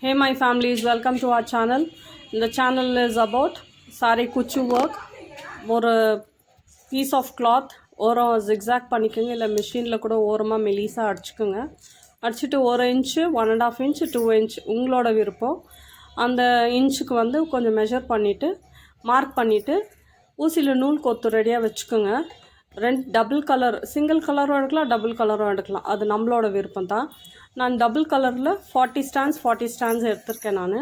Hey my families, welcome to our channel. The channel is about saree kuchu work. ஒரு piece of cloth ஓரம் zigzag பண்ணிக்கோங்க, இல்லை மிஷினில் கூட ஓரமாக மெலிசாக அடிச்சுக்கோங்க. அடிச்சுட்டு 1 இன்ச்சு 1.5 இன்ச்சு 2 இன்ச் உங்களோட விருப்பம். அந்த இன்ச்சுக்கு வந்து கொஞ்சம் மெஷர் பண்ணிவிட்டு மார்க் பண்ணிவிட்டு ஊசியில் நூல் கொத்து ரெடியாக வச்சுக்கோங்க. டபுள் கலர், சிங்கிள் கலரும் எடுக்கலாம், டபுள் கலரும் எடுக்கலாம், அது நம்மளோட விருப்பம் தான். நான் டபுள் கலரில் 40 ஸ்டாண்ட்ஸ் எடுத்திருக்கேன். நான்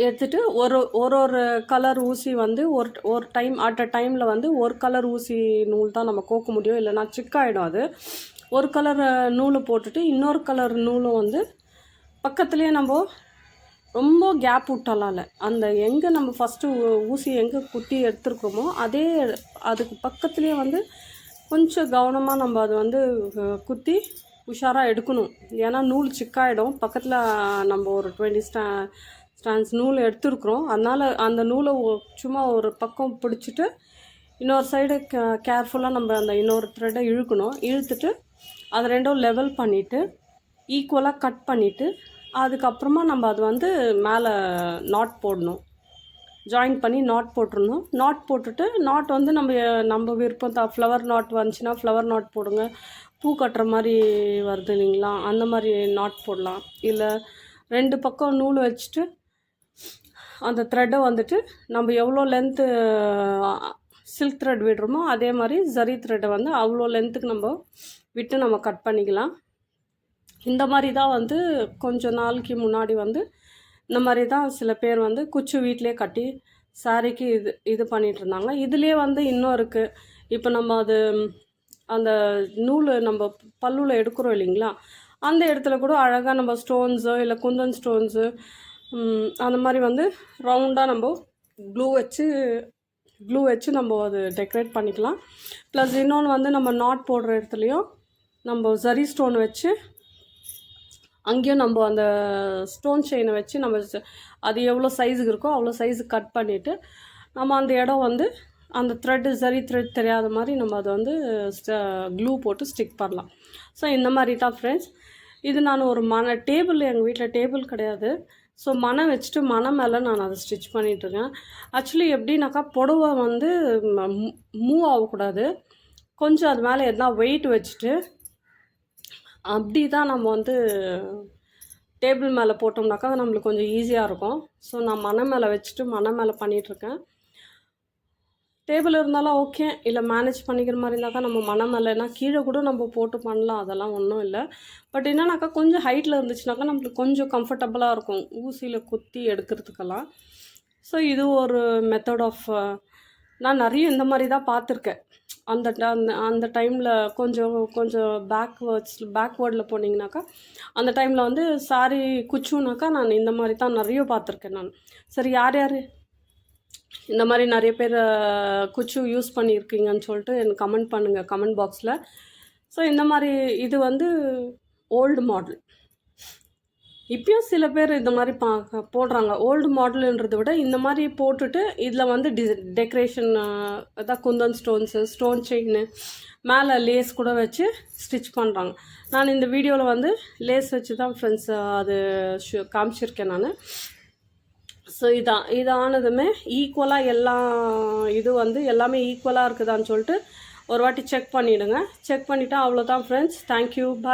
எடுத்துகிட்டு ஒரு கலர் ஊசி வந்து ஒரு டைம் அட் அ டைமில் வந்து ஒரு கலர் ஊசி நூல் தான் நம்ம கோக்க முடியும், இல்லைனா சிக்காயிடும். அது ஒரு கலர் நூலை போட்டுட்டு இன்னொரு கலர் நூலும் வந்து பக்கத்துலேயே நம்ம ரொம்ப கேப் விட்டலாம் இல்லை, அந்த எங்கே நம்ம ஃபஸ்ட்டு ஊசி எங்கே குத்தி எடுத்துருக்கோமோ அதுக்கு பக்கத்துலேயே வந்து கொஞ்சம் கவனமாக நம்ம அதை வந்து குத்தி உஷாராக எடுக்கணும். ஏன்னா நூல் சிக்காயிடும். பக்கத்தில் நம்ம ஒரு 20 ஸ்டாண்ட்ஸ் நூல் எடுத்துருக்குறோம். அதனால் அந்த நூலை சும்மா ஒரு பக்கம் பிடிச்சிட்டு இன்னொரு சைடு கேர்ஃபுல்லாக நம்ம அந்த இன்னொரு த்ரெட்டை இழுக்கணும். இழுத்துட்டு அது ரெண்டும் லெவல் பண்ணிவிட்டு ஈக்குவலாக கட் பண்ணிவிட்டு அதுக்கப்புறமா நம்ம அது வந்து மேலே நாட் போடணும். ஜாயின் பண்ணி நாட் போட்டுடணும். நாட் போட்டுட்டு நாட் வந்து நம்ம விருப்பம் தான். ஃப்ளவர் நாட் வந்துச்சுன்னா ஃப்ளவர் நாட் போடுங்க. பூ கட்டுற மாதிரி வருது இல்லைங்களா, அந்த மாதிரி நாட் போடலாம். இல்லை 2 பக்கம் நூல் வச்சுட்டு அந்த த்ரெட்டை வந்துட்டு நம்ம எவ்வளோ லென்த்து சில்க் த்ரெட் விடுறோமோ அதே மாதிரி ஜரி த்ரெட்டை வந்து அவ்வளோ லென்த்துக்கு நம்ம விட்டு நம்ம கட் பண்ணிக்கலாம். இந்த மாதிரி தான் வந்து கொஞ்சம் நாளைக்கு முன்னாடி வந்து இந்த மாதிரி தான் சில பேர் வந்து குச்சி வீட்டிலே கட்டி சாரிக்கு இது பண்ணிகிட்டு இருந்தாங்க. இதுலேயே வந்து இன்னும் இருக்குது. இப்போ நம்ம அந்த நூல் நம்ம பல்லுவில் எடுக்கிறோம் இல்லைங்களா, அந்த இடத்துல கூட அழகாக நம்ம ஸ்டோன்ஸோ இல்லை குந்தன் ஸ்டோன்ஸு அந்த மாதிரி வந்து ரவுண்டாக நம்ம க்ளூ வச்சு நம்ம அது டெக்கரேட் பண்ணிக்கலாம். ப்ளஸ் இன்னொன்று வந்து நம்ம நாட் போடுற இடத்துலையும் நம்ம ஜரி ஸ்டோன் வச்சு அங்கேயும் நம்ம அந்த ஸ்டோன் செயினை வச்சு நம்ம அது எவ்வளோ சைஸுக்கு இருக்கோ அவ்வளோ சைஸுக்கு கட் பண்ணிவிட்டு நம்ம அந்த இடம் வந்து அந்த ஜரி த்ரெட் தெரியாத மாதிரி நம்ம அதை வந்து க்ளூ போட்டு ஸ்டிக் பண்ணலாம். ஸோ இந்த மாதிரி தான் ஃப்ரெண்ட்ஸ். இது நான் ஒரு டேபிள், எங்கள் வீட்டில் டேபிள் கிடையாது. ஸோ வச்சுட்டு மேலே நான் அதை ஸ்டிச் பண்ணிகிட்ருக்கேன். ஆக்சுவலி எப்படின்னாக்கா புடவை வந்து மூவ் ஆகக்கூடாது. கொஞ்சம் அது மேலே எதனா வெயிட் வச்சுட்டு அப்படி தான் நம்ம வந்து டேபிள் மேலே போட்டோம்னாக்கா அது நம்மளுக்கு கொஞ்சம் ஈஸியாக இருக்கும். ஸோ நான் மேலே வச்சுட்டு மேலே பண்ணிகிட்ருக்கேன். டேபிள் இருந்தாலும் ஓகே, இல்லை மேனேஜ் பண்ணிக்கிற மாதிரி இருந்தாக்கா நம்ம மேலேனா கீழே கூட நம்ம போட்டு பண்ணலாம், அதெல்லாம் ஒன்றும் இல்லை. பட் என்னன்னாக்கா கொஞ்சம் ஹைட்டில் இருந்துச்சுனாக்கா நம்மளுக்கு கொஞ்சம் கம்ஃபர்டபுளாக இருக்கும் ஊசியில் குத்தி எடுக்கிறதுக்கெல்லாம். ஸோ இது ஒரு மெத்தட் ஆஃப், நான் நிறைய இந்த மாதிரி தான் பார்த்துருக்கேன். அந்த டைமில் கொஞ்சம் பேக்வேர்டில் போனீங்கனாக்கா அந்த டைமில் வந்து சாரி குச்சுனாக்கா நான் இந்த மாதிரி தான் நிறைய பார்த்துருக்கேன் நான். சரி, யார் இந்த மாதிரி நிறைய பேர் குச்சு யூஸ் பண்ணியிருக்கீங்கன்னு சொல்லிட்டு எனக்கு கமெண்ட் பண்ணுங்கள் கமெண்ட் பாக்ஸில். ஸோ இந்த மாதிரி இது வந்து ஓல்டு மாடல். இப்போயும் சில பேர் இந்த மாதிரி போடுறாங்க. ஓல்டு மாடலுன்றதை விட இந்த மாதிரி போட்டுட்டு இதில் வந்து டெக்கரேஷன் அதான் குந்தன் ஸ்டோன்ஸு, ஸ்டோன் செயின், மேலே லேஸ் கூட வச்சு ஸ்டிச் பண்ணுறாங்க. நான் இந்த வீடியோவில் வந்து லேஸ் வச்சு தான் ஃப்ரெண்ட்ஸ் அது காமிச்சிருக்கேன் நான். ஸோ இதானதுமே ஈக்குவலாக இது வந்து எல்லாமே ஈக்குவலாக இருக்குதான்னு சொல்லிட்டு ஒரு வாட்டி செக் பண்ணிவிடுங்க. செக் பண்ணிவிட்டா அவ்வளோதான் ஃப்ரெண்ட்ஸ். தேங்க்யூ, பாய்.